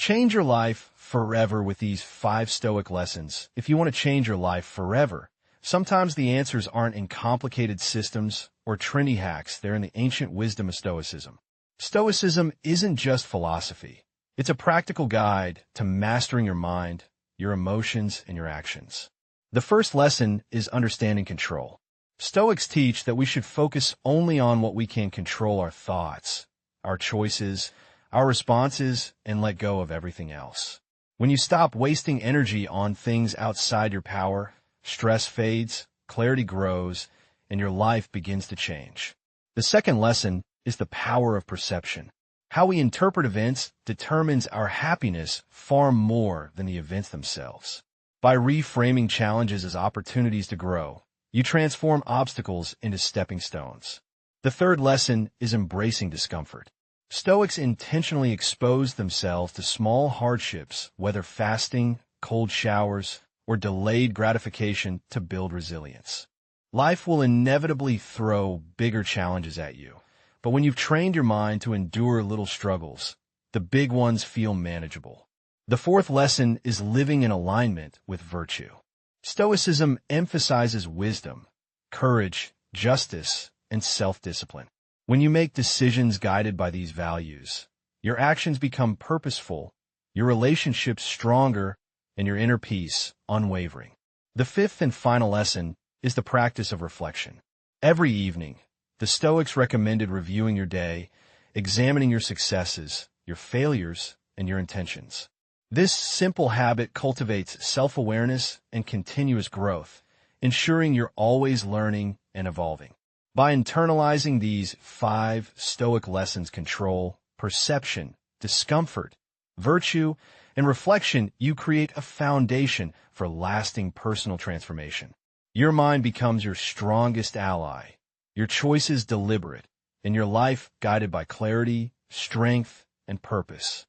Change your life forever with these 5 Stoic lessons. If you want to change your life forever, sometimes the answers aren't in complicated systems or trendy hacks. They're in the ancient wisdom of Stoicism. Stoicism isn't just philosophy. It's a practical guide to mastering your mind, your emotions, and your actions. The first lesson is understanding control. Stoics teach that we should focus only on what we can control: our thoughts, our choices, our responses, and let go of everything else. When you stop wasting energy on things outside your power, stress fades, clarity grows, and your life begins to change. The second lesson is the power of perception. How we interpret events determines our happiness far more than the events themselves. By reframing challenges as opportunities to grow, you transform obstacles into stepping stones. The third lesson is embracing discomfort. Stoics intentionally expose themselves to small hardships, whether fasting, cold showers, or delayed gratification, to build resilience. Life will inevitably throw bigger challenges at you, but when you've trained your mind to endure little struggles, the big ones feel manageable. The fourth lesson is living in alignment with virtue. Stoicism emphasizes wisdom, courage, justice, and self-discipline. When you make decisions guided by these values, your actions become purposeful, your relationships stronger, and your inner peace unwavering. The fifth and final lesson is the practice of reflection. Every evening, the Stoics recommended reviewing your day, examining your successes, your failures, and your intentions. This simple habit cultivates self-awareness and continuous growth, ensuring you're always learning and evolving. By internalizing these 5 Stoic lessons: control, perception, discomfort, virtue, and reflection, you create a foundation for lasting personal transformation. Your mind becomes your strongest ally, your choices deliberate, and your life guided by clarity, strength, and purpose.